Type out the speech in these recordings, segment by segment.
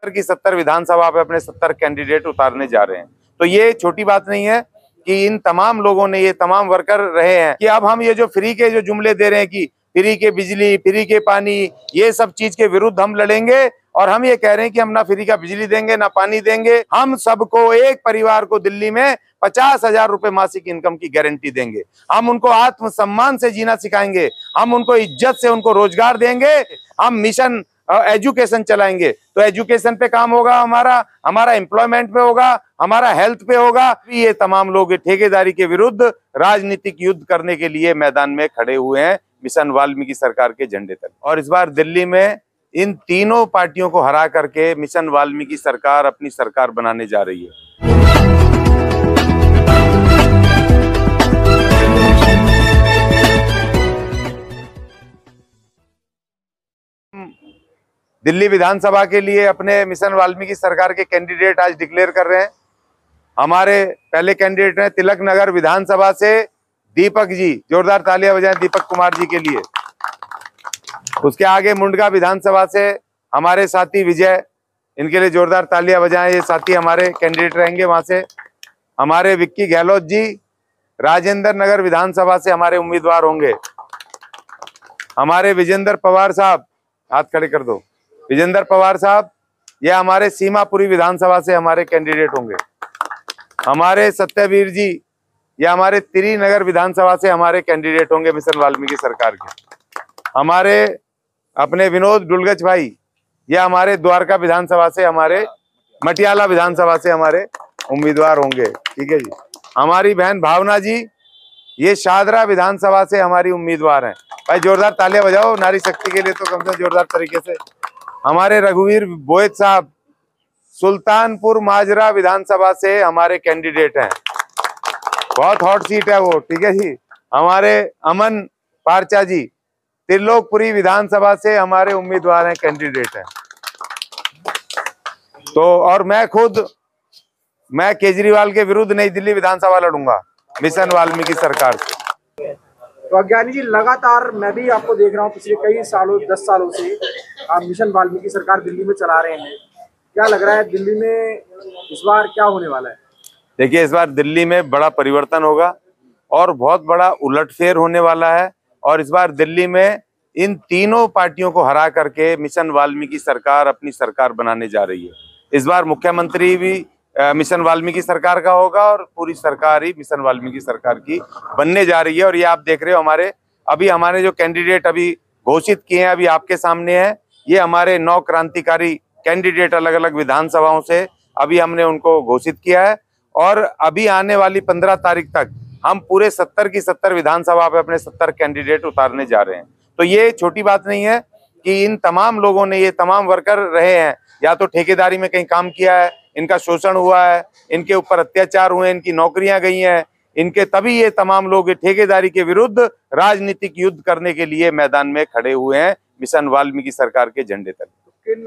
की 70 विधानसभा पे अपने 70 कैंडिडेट उतारने जा रहे हैं। तो ये छोटी बात नहीं है कि इन तमाम लोगों ने, ये तमाम वर्कर रहे हैं कि अब हम ये जो फ्री के जो जुमले दे रहे हैं कि फ्री के बिजली, फ्री के पानी, ये सब चीज के विरुद्ध हम लड़ेंगे। और हम ये कह रहे हैं कि हम ना फ्री का बिजली देंगे, ना पानी देंगे। हम सबको, एक परिवार को दिल्ली में 50,000 रुपए मासिक इनकम की गारंटी देंगे। हम उनको आत्मसम्मान से जीना सिखाएंगे। हम उनको इज्जत से उनको रोजगार देंगे। हम मिशन एजुकेशन चलाएंगे। तो एजुकेशन पे काम होगा, हमारा एम्प्लॉयमेंट पे होगा, हमारा हेल्थ पे होगा। ये तमाम लोग ठेकेदारी के विरुद्ध राजनीतिक युद्ध करने के लिए मैदान में खड़े हुए हैं मिशन वाल्मीकि सरकार के झंडे तले। और इस बार दिल्ली में इन तीनों पार्टियों को हरा करके मिशन वाल्मीकि सरकार अपनी सरकार बनाने जा रही है। दिल्ली विधानसभा के लिए अपने मिशन वाल्मीकि सरकार के कैंडिडेट आज डिक्लेयर कर रहे हैं। हमारे पहले कैंडिडेट हैं तिलक नगर विधानसभा से दीपक जी, जोरदार तालियां बजाएं दीपक कुमार जी के लिए। उसके आगे मुंडका विधानसभा से हमारे साथी विजय, इनके लिए जोरदार तालियां बजाएं। ये साथी हमारे कैंडिडेट रहेंगे। वहां से हमारे विक्की गहलोत जी राजेंद्र नगर विधानसभा से हमारे उम्मीदवार होंगे। हमारे विजेंद्र पवार साहब, हाथ खड़े कर दो, विजेंद्र पवार साहब, ये हमारे सीमापुरी विधानसभा से हमारे कैंडिडेट होंगे। हमारे सत्यवीर जी, ये हमारे तिरी नगर विधानसभा से हमारे कैंडिडेट होंगे मिशन वाल्मीकि सरकार के। हमारे अपने विनोद डुलगच भाई, ये हमारे द्वारका विधानसभा से, हमारे मटियाला विधानसभा से हमारे उम्मीदवार होंगे। ठीक है जी। हमारी बहन भावना जी, ये शादरा विधानसभा से हमारी उम्मीदवार हैं। भाई जोरदार तालियां बजाओ नारी शक्ति के लिए, तो कम से कम जोरदार तरीके से। हमारे रघुवीर बोयत साहब सुल्तानपुर माजरा विधानसभा से हमारे कैंडिडेट हैं। बहुत हॉट सीट है वो। ठीक है जी। हमारे अमन पारचा जी त्रिलोकपुरी विधानसभा से हमारे उम्मीदवार हैं, कैंडिडेट हैं। तो और मैं केजरीवाल के विरुद्ध नई दिल्ली विधानसभा लड़ूंगा मिशन वाल्मीकि सरकार से। तो अज्ञानी जी, लगातार मैं भी आपको देख रहा हूँ पिछले कई सालों, 10 सालों से आप मिशन वाल्मीकि सरकार दिल्ली में चला रहे हैं। क्या लग रहा है दिल्ली में इस बार क्या होने वाला है? देखिए, इस बार दिल्ली में बड़ा परिवर्तन होगा और बहुत बड़ा उलटफेर होने वाला है। और इस बार दिल्ली में इन तीनों पार्टियों को हरा करके मिशन वाल्मीकि सरकार अपनी सरकार बनाने जा रही है। इस बार मुख्यमंत्री भी मिशन वाल्मीकि सरकार का होगा और पूरी सरकार ही मिशन वाल्मीकि सरकार की बनने जा रही है। और ये आप देख रहे हो, हमारे जो कैंडिडेट अभी घोषित किए हैं, अभी आपके सामने है। ये हमारे 9 क्रांतिकारी कैंडिडेट अलग अलग विधानसभाओं से अभी हमने उनको घोषित किया है। और अभी आने वाली 15 तारीख तक हम पूरे 70 की 70 विधानसभा पे अपने 70 कैंडिडेट उतारने जा रहे हैं। तो ये छोटी बात नहीं है कि इन तमाम लोगों ने, ये तमाम वर्कर रहे हैं, या तो ठेकेदारी में कहीं काम किया है, इनका शोषण हुआ है, इनके ऊपर अत्याचार हुए, इनकी नौकरियां गई हैं, इनके तभी ये तमाम लोग ठेकेदारी के विरुद्ध राजनीतिक युद्ध करने के लिए मैदान में खड़े हुए हैं मिशन वाल्मीकि सरकार के झंडे तले। तो किन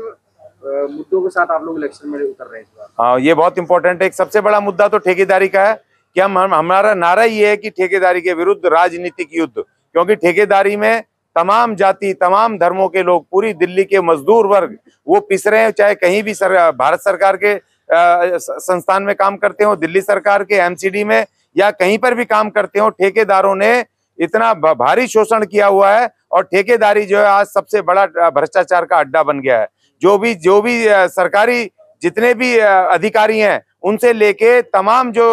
मुद्दों के साथ आप लोग इलेक्शन में उतर रहे हैं? हाँ, ये बहुत इंपॉर्टेंट है। एक सबसे बड़ा मुद्दा तो ठेकेदारी का है कि हमारा नारा ये है कि ठेकेदारी के विरुद्ध राजनीतिक युद्ध। क्योंकि ठेकेदारी में तमाम जाति, तमाम धर्मों के लोग, पूरी दिल्ली के मजदूर वर्ग वो पिस रहे हैं। चाहे कहीं भी भारत सरकार के संस्थान में काम करते हो, दिल्ली सरकार के एमसीडी में, या कहीं पर भी काम करते हो, ठेकेदारों ने इतना भारी शोषण किया हुआ है। और ठेकेदारी जो है आज सबसे बड़ा भ्रष्टाचार का अड्डा बन गया है। जो भी सरकारी जितने भी अधिकारी हैं, उनसे लेके तमाम जो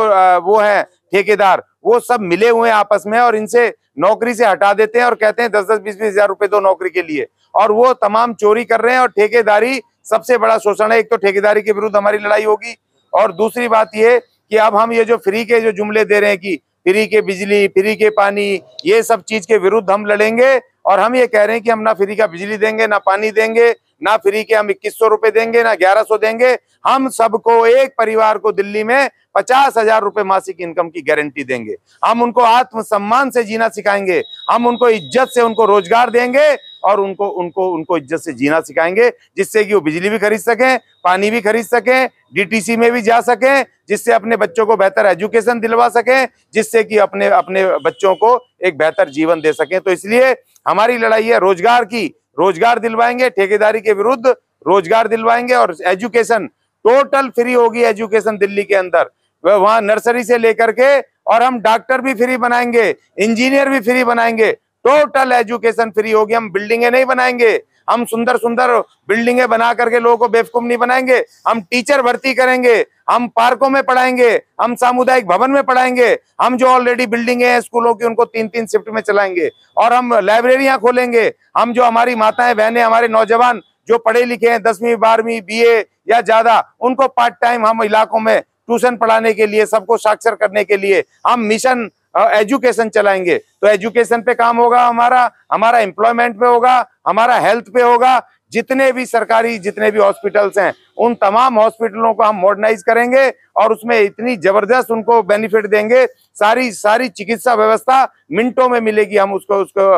वो हैं ठेकेदार, वो सब मिले हुए हैं आपस में और इनसे नौकरी से हटा देते हैं और कहते हैं 10-10, 20-20 हजार रुपए दो नौकरी के लिए। और वो तमाम चोरी कर रहे हैं। और ठेकेदारी सबसे बड़ा शोषण है। एक तो ठेकेदारी के विरुद्ध हमारी लड़ाई होगी, और दूसरी बात ये कि अब हम ये जो फ्री के जो जुमले दे रहे हैं कि फ्री के बिजली, फ्री के पानी, ये सब चीज के विरुद्ध हम लड़ेंगे। और हम ये कह रहे हैं कि हम ना फ्री का बिजली देंगे, ना पानी देंगे, ना फ्री के हम 2100 रुपए देंगे, ना 1100 देंगे। हम सबको, एक परिवार को दिल्ली में 50,000 रुपए मासिक इनकम की गारंटी देंगे। हम उनको आत्मसम्मान से जीना सिखाएंगे। हम उनको इज्जत से उनको रोजगार देंगे और उनको इज्जत से जीना सिखाएंगे, जिससे कि वो बिजली भी खरीद सकें, पानी भी खरीद सकें, डीटीसी में भी जा सकें, जिससे अपने बच्चों को बेहतर एजुकेशन दिलवा सकें, जिससे कि अपने बच्चों को एक बेहतर जीवन दे सकें। तो इसलिए हमारी लड़ाई है रोजगार की। रोजगार दिलवाएंगे, ठेकेदारी के विरुद्ध रोजगार दिलवाएंगे और एजुकेशन टोटल फ्री होगी। एजुकेशन दिल्ली के अंदर वहां नर्सरी से लेकर के, और हम डॉक्टर भी फ्री बनाएंगे, इंजीनियर भी फ्री बनाएंगे, टोटल एजुकेशन फ्री होगी। हम बिल्डिंगें नहीं बनाएंगे, हम सुंदर सुंदर बिल्डिंगें बना करके लोगों को बेवकूफ नहीं बनाएंगे। हम टीचर भर्ती करेंगे, हम पार्कों में पढ़ाएंगे, हम सामुदायिक भवन में पढ़ाएंगे, हम जो ऑलरेडी बिल्डिंगें हैं स्कूलों की उनको 3-3 शिफ्ट में चलाएंगे, और हम लाइब्रेरियां खोलेंगे। हम जो हमारी माताएं बहनें, हमारे नौजवान जो पढ़े लिखे हैं 10वीं 12वीं BA या ज्यादा, उनको पार्ट टाइम हम इलाकों में ट्यूशन पढ़ाने के लिए, सबको साक्षर करने के लिए हम मिशन एजुकेशन चलाएंगे। तो एजुकेशन पे काम होगा हमारा एम्प्लॉयमेंट पे होगा, हमारा हेल्थ पे होगा। जितने भी सरकारी जितने भी हॉस्पिटल्स हैं उन तमाम हॉस्पिटलों को हम मॉडर्नाइज करेंगे और उसमें इतनी जबरदस्त उनको बेनिफिट देंगे। सारी चिकित्सा व्यवस्था मिनटों में मिलेगी, हम उसको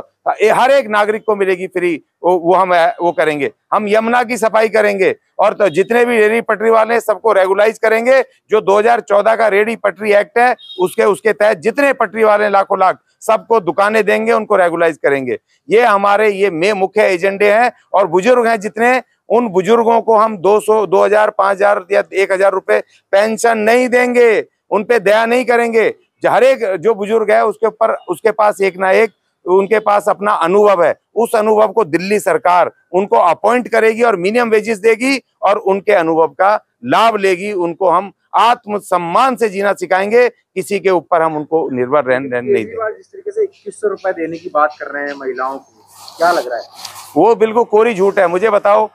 हर एक नागरिक को मिलेगी फ्री। वो करेंगे। हम यमुना की सफाई करेंगे और तो जितने भी रेहड़ी पटरी वाले हैं सबको रेगुलाइज करेंगे। जो 2014 का रेहड़ी पटरी एक्ट है उसके तहत जितने पटरी वाले लाखों लाख सबको दुकानें देंगे, उनको रेगुलाइज करेंगे। ये हमारे मुख्य एजेंडे हैं। और बुजुर्ग हैं जितने, उन बुजुर्गों को हम 200, 2000, 5000 या 1000 रुपए पेंशन नहीं देंगे, उन पे दया नहीं करेंगे। हर एक जो बुजुर्ग है उसके पास एक ना एक उनके पास अपना अनुभव है। उस अनुभव को दिल्ली सरकार उनको अपॉइंट करेगी और मिनिमम वेजेस देगी और उनके अनुभव का लाभ लेगी। उनको हम आत्मसम्मान से जीना सिखाएंगे, किसी के ऊपर हम उनको निर्भर रहने नहीं देंगे। जिस तरीके से 2100 रुपए देने की बात कर रहे हैं महिलाओं को, क्या लग रहा है? वो बिल्कुल कोरी झूठ है। मुझे बताओ,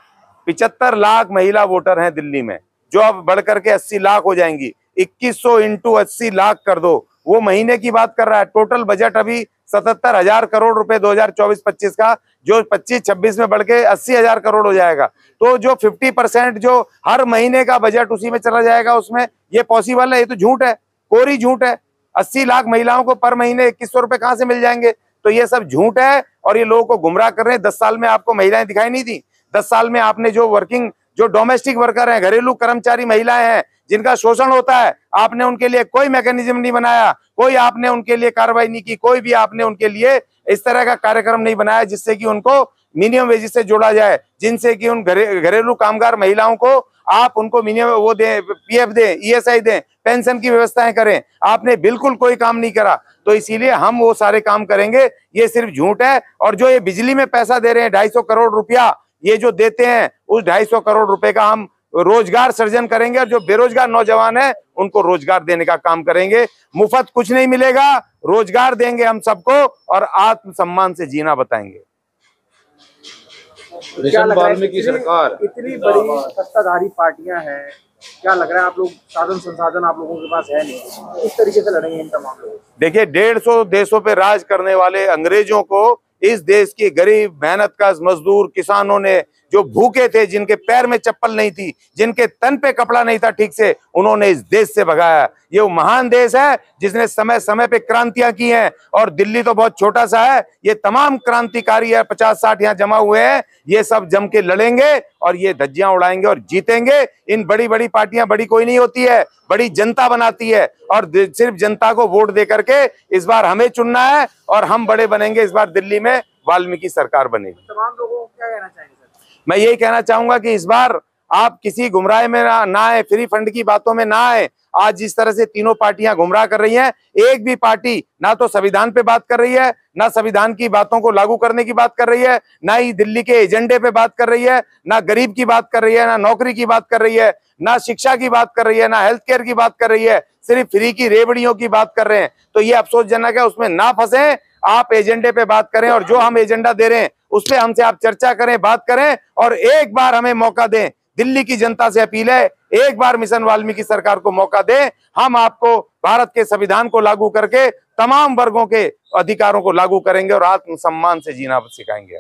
75 लाख महिला वोटर हैं दिल्ली में, जो अब बढ़कर के 80 लाख हो जाएंगी। 2100 इंटू 80 लाख कर दो, वो महीने की बात कर रहा है। टोटल बजट अभी 77,000 करोड़ रुपए 2024-25 का, जो 25-26 में बढ़ के 80,000 करोड़ हो जाएगा। तो जो 50% जो हर महीने का बजट उसी में चला जाएगा, उसमें ये पॉसिबल है? ये तो झूठ है, कोरी झूठ है। 80 लाख महिलाओं को पर महीने 2100 रुपए कहाँ से मिल जाएंगे? तो ये सब झूठ है और ये लोगों को गुमराह कर रहे हैं। 10 साल में आपको महिलाएं दिखाई नहीं दी? 10 साल में आपने जो डोमेस्टिक वर्कर हैं, घरेलू कर्मचारी महिलाएं हैं जिनका शोषण होता है, आपने उनके लिए कोई मैकेनिज्म नहीं बनाया, कोई आपने उनके लिए कार्रवाई नहीं की, कोई भी आपने उनके लिए इस तरह का कार्यक्रम नहीं बनाया जिससे कि उनको मिनिमम वेजेस से जोड़ा जाए, जिनसे कि उन घरेलू कामगार महिलाओं को आप उनको मिनिमम वो दें, PF दें, ESI दें, पेंशन की व्यवस्थाएं करें। आपने बिल्कुल कोई काम नहीं करा। तो इसीलिए हम वो सारे काम करेंगे। ये सिर्फ झूठ है। और जो ये बिजली में पैसा दे रहे हैं 250 करोड़ रुपया, ये जो देते हैं, उस 250 करोड़ रुपए का हम रोजगार सृजन करेंगे और जो बेरोजगार नौजवान है उनको रोजगार देने का काम करेंगे। मुफ्त कुछ नहीं मिलेगा, रोजगार देंगे हम सबको और आत्मसम्मान से जीना बताएंगे। मिशन वाल्मीकि सरकार, इतनी बड़ी सत्ताधारी पार्टियां हैं, क्या लग रहा है आप लोग साधन संसाधन आप लोगों के पास है नहीं, इस तरीके से लड़ेंगे इन तमाम लोग? देखिए, 150 देशों पे राज करने वाले अंग्रेजों को इस देश की गरीब मेहनतकश मजदूर किसानों ने, जो भूखे थे, जिनके पैर में चप्पल नहीं थी, जिनके तन पे कपड़ा नहीं था ठीक से, उन्होंने इस देश से भगाया। ये वो महान देश है जिसने समय समय पे क्रांतियां की हैं। और दिल्ली तो बहुत छोटा सा है, ये तमाम क्रांतिकारी है 50-60 यहाँ जमा हुए हैं। ये सब जम के लड़ेंगे और ये धज्जियां उड़ाएंगे और जीतेंगे। इन बड़ी बड़ी पार्टियां बड़ी कोई नहीं होती है, बड़ी जनता बनाती है। और सिर्फ जनता को वोट दे करके इस बार हमें चुनना है और हम बड़े बनेंगे। इस बार दिल्ली में वाल्मीकि सरकार बनेगी। तमाम लोगों को क्या कहना चाहेंगे? मैं यही कहना चाहूंगा कि इस बार आप किसी गुमराह में ना आए, फ्री फंड की बातों में ना आए। आज जिस तरह से तीनों पार्टियां गुमराह कर रही हैं, एक भी पार्टी ना तो संविधान पे बात कर रही है, ना संविधान की बातों को लागू करने की बात कर रही है, ना ही दिल्ली के एजेंडे पे बात कर रही है, ना गरीब की बात कर रही है, ना नौकरी की बात कर रही है, ना शिक्षा की बात कर रही है, ना हेल्थ केयर की बात कर रही है, सिर्फ फ्री की रेवड़ियों की बात कर रहे हैं। तो ये अफसोसजनक है, उसमें ना फंसे। आप एजेंडे पे बात करें और जो हम एजेंडा दे रहे हैं उस पे हमसे आप चर्चा करें, बात करें और एक बार हमें मौका दें। दिल्ली की जनता से अपील है, एक बार मिशन वाल्मीकि सरकार को मौका दें। हम आपको भारत के संविधान को लागू करके तमाम वर्गों के अधिकारों को लागू करेंगे और आत्मसम्मान से जीना सिखाएंगे।